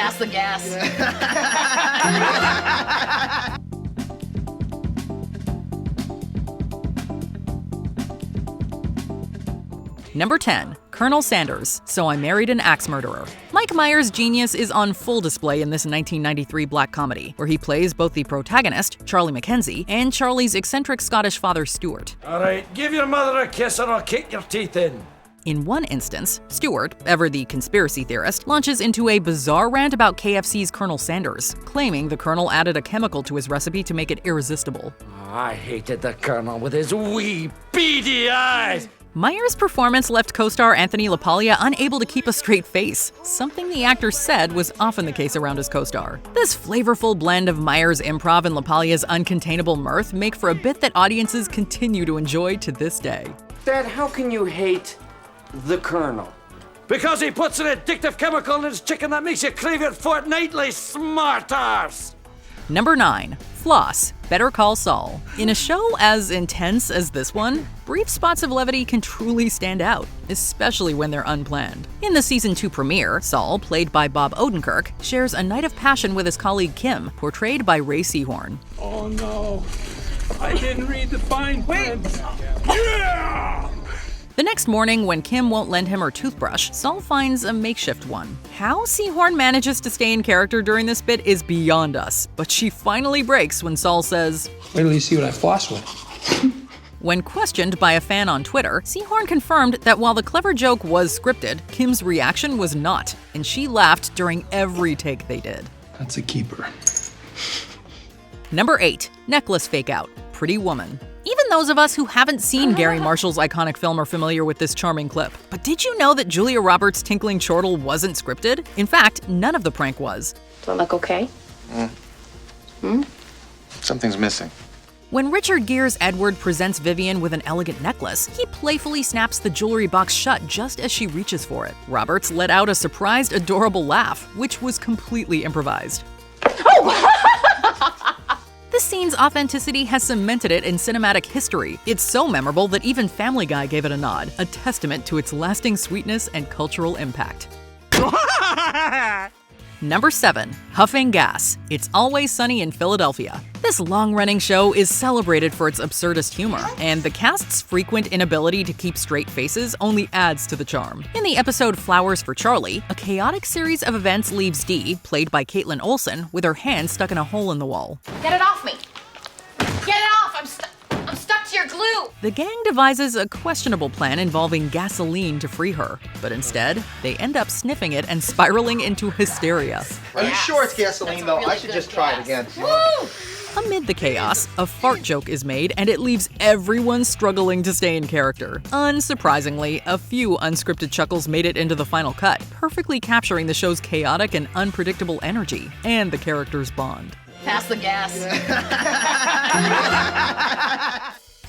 Pass the gas. Number 10. Colonel Sanders, So I Married an Axe Murderer. Mike Myers' genius is on full display in this 1993 black comedy, where he plays both the protagonist, Charlie Mackenzie, and Charlie's eccentric Scottish father, Stuart. All right, give your mother a kiss or I'll kick your teeth in. In one instance, Stuart, ever the conspiracy theorist, launches into a bizarre rant about KFC's Colonel Sanders, claiming the Colonel added a chemical to his recipe to make it irresistible. I hated the Colonel with his wee, beady eyes. Myers' performance left co-star Anthony LaPaglia unable to keep a straight face, something the actor said was often the case around his co-star. This flavorful blend of Myers' improv and LaPaglia's uncontainable mirth make for a bit that audiences continue to enjoy to this day. Dad, how can you hate the Colonel? Because he puts an addictive chemical in his chicken that makes you crave it fortnightly, smart arse. Number 9. Floss, Better Call Saul. In a show as intense as this one, brief spots of levity can truly stand out, especially when they're unplanned. In the Season 2 premiere, Saul, played by Bob Odenkirk, shares a night of passion with his colleague Kim, portrayed by Ray Seahorn. Oh no, I didn't read the fine print. Yeah! The next morning, when Kim won't lend him her toothbrush, Saul finds a makeshift one. How Seahorn manages to stay in character during this bit is beyond us, but she finally breaks when Saul says, Wait till you see what I floss with. When questioned by a fan on Twitter, Seahorn confirmed that while the clever joke was scripted, Kim's reaction was not, and she laughed during every take they did. That's a keeper. Number 8. Necklace Fake-Out, Pretty Woman. Even those of us who haven't seen Gary Marshall's iconic film are familiar with this charming clip. But did you know that Julia Roberts' tinkling chortle wasn't scripted? In fact, none of the prank was. Do I look okay? Something's missing. When Richard Gere's Edward presents Vivian with an elegant necklace, he playfully snaps the jewelry box shut just as she reaches for it. Roberts let out a surprised, adorable laugh, which was completely improvised. This scene's authenticity has cemented it in cinematic history. It's so memorable that even Family Guy gave it a nod, a testament to its lasting sweetness and cultural impact. Number 7. Huffing Gas, It's Always Sunny in Philadelphia. This long-running show is celebrated for its absurdist humor, and the cast's frequent inability to keep straight faces only adds to the charm. In the episode Flowers for Charlie, a chaotic series of events leaves Dee, played by Caitlin Olsen, with her hand stuck in a hole in the wall. Get it off me! Get it off! I'm stuck to your glue! The gang devises a questionable plan involving gasoline to free her, but instead, they end up sniffing it and spiraling into hysteria. Are you sure it's gasoline, though? I should just try it again. Woo! Amid the chaos, a fart joke is made, and it leaves everyone struggling to stay in character. Unsurprisingly, a few unscripted chuckles made it into the final cut, perfectly capturing the show's chaotic and unpredictable energy, and the characters' bond. Pass the gas.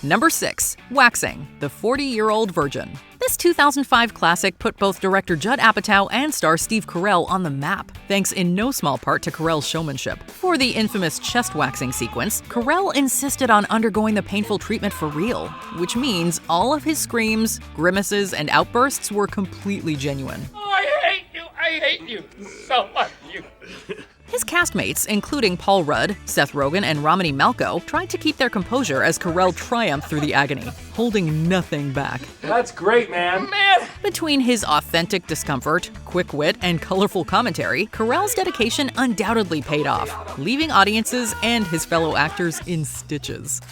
Number 6. Waxing, The 40-Year-Old Virgin. This 2005 classic put both director Judd Apatow and star Steve Carell on the map, thanks in no small part to Carell's showmanship. For the infamous chest waxing sequence, Carell insisted on undergoing the painful treatment for real, which means all of his screams, grimaces, and outbursts were completely genuine. I hate you so much, you. His castmates, including Paul Rudd, Seth Rogen, and Romany Malco, tried to keep their composure as Carell triumphed through the agony, holding nothing back. That's great, man. Between his authentic discomfort, quick wit, and colorful commentary, Carell's dedication undoubtedly paid off, leaving audiences and his fellow actors in stitches.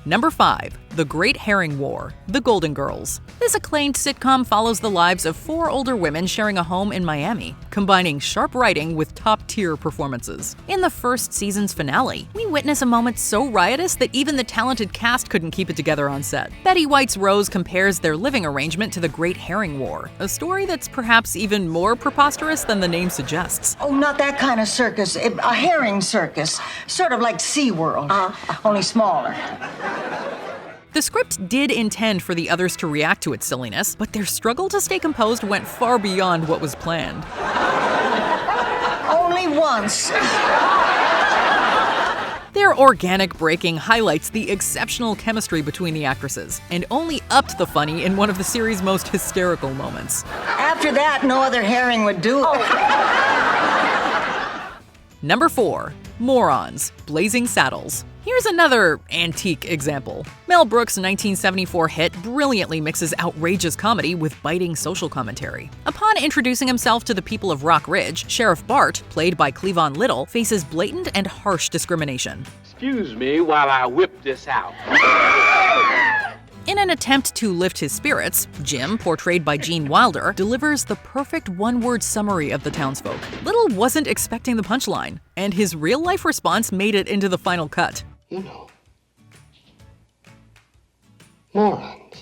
Number 5. The Great Herring War, The Golden Girls. This acclaimed sitcom follows the lives of 4 older women sharing a home in Miami, combining sharp writing with top-tier performances. In the first season's finale, we witness a moment so riotous that even the talented cast couldn't keep it together on set. Betty White's Rose compares their living arrangement to the Great Herring War, a story that's perhaps even more preposterous than the name suggests. Oh, not that kind of circus. A herring circus. Sort of like SeaWorld, only smaller. The script did intend for the others to react to its silliness, but their struggle to stay composed went far beyond what was planned. Only once. Their organic breaking highlights the exceptional chemistry between the actresses, and only upped the funny in one of the series' most hysterical moments. After that, no other herring would do. Number 4. Morons, Blazing Saddles. Here's another antique example. Mel Brooks' 1974 hit brilliantly mixes outrageous comedy with biting social commentary. Upon introducing himself to the people of Rock Ridge, Sheriff Bart, played by Cleavon Little, faces blatant and harsh discrimination. Excuse me while I whip this out. In an attempt to lift his spirits, Jim, portrayed by Gene Wilder, delivers the perfect one-word summary of the townsfolk. Little wasn't expecting the punchline, and his real-life response made it into the final cut. You know, morons.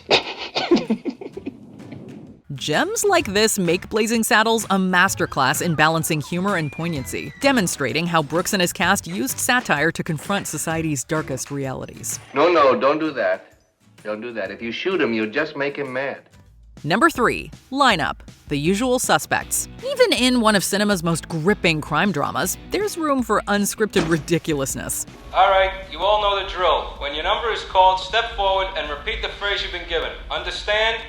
Gems like this make Blazing Saddles a masterclass in balancing humor and poignancy, demonstrating how Brooks and his cast used satire to confront society's darkest realities. No, don't do that. Don't do that. If you shoot him, you'll just make him mad. Number 3. Lineup, The Usual Suspects. Even in one of cinema's most gripping crime dramas, there's room for unscripted ridiculousness. All right, you all know the drill. When your number is called, step forward and repeat the phrase you've been given. Understand?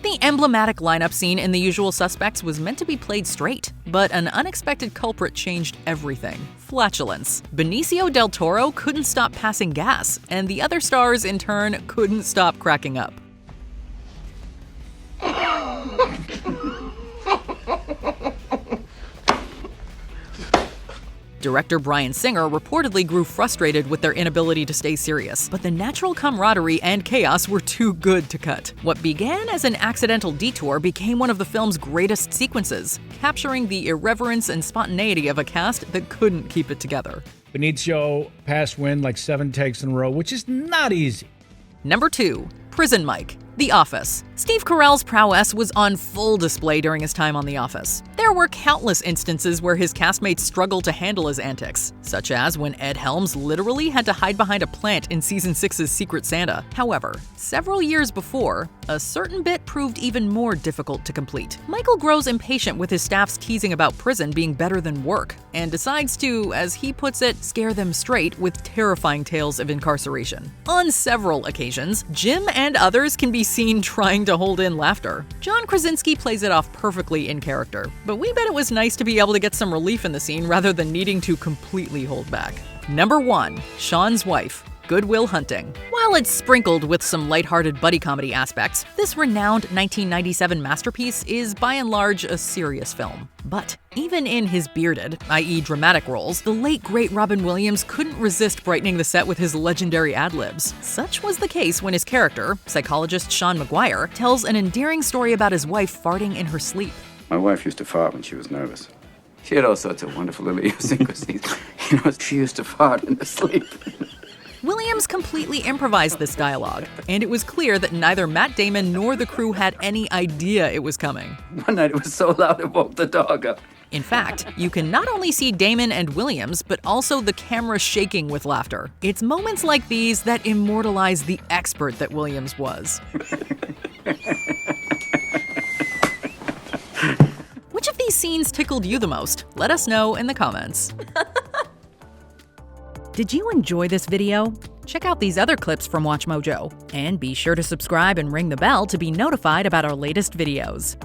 The emblematic lineup scene in The Usual Suspects was meant to be played straight, but an unexpected culprit changed everything. Flatulence. Benicio del Toro couldn't stop passing gas, and the other stars, in turn, couldn't stop cracking up. Director Bryan Singer reportedly grew frustrated with their inability to stay serious, but the natural camaraderie and chaos were too good to cut. What began as an accidental detour became one of the film's greatest sequences, capturing the irreverence and spontaneity of a cast that couldn't keep it together. Benicio passed wind like 7 takes in a row, which is not easy. Number 2. Prison Mike, The Office. Steve Carell's prowess was on full display during his time on The Office. There were countless instances where his castmates struggled to handle his antics, such as when Ed Helms literally had to hide behind a plant in Season 6's Secret Santa. However, several years before, a certain bit proved even more difficult to complete. Michael grows impatient with his staff's teasing about prison being better than work, and decides to, as he puts it, scare them straight with terrifying tales of incarceration. On several occasions, Jim and others can be seen trying to hold in laughter. John Krasinski plays it off perfectly in character, but we bet it was nice to be able to get some relief in the scene rather than needing to completely hold back. Number 1. Sean's Wife, Good Will Hunting. While it's sprinkled with some lighthearted buddy comedy aspects, this renowned 1997 masterpiece is by and large a serious film. But even in his bearded, i.e. dramatic roles, the late great Robin Williams couldn't resist brightening the set with his legendary ad-libs. Such was the case when his character, psychologist Sean McGuire, tells an endearing story about his wife farting in her sleep. My wife used to fart when she was nervous. She had all sorts of wonderful little idiosyncrasies. She used to fart in her sleep. Williams completely improvised this dialogue, and it was clear that neither Matt Damon nor the crew had any idea it was coming. One night it was so loud it woke the dog up. In fact, you can not only see Damon and Williams, but also the camera shaking with laughter. It's moments like these that immortalize the expert that Williams was. Which of these scenes tickled you the most? Let us know in the comments. Did you enjoy this video? Check out these other clips from WatchMojo, and be sure to subscribe and ring the bell to be notified about our latest videos.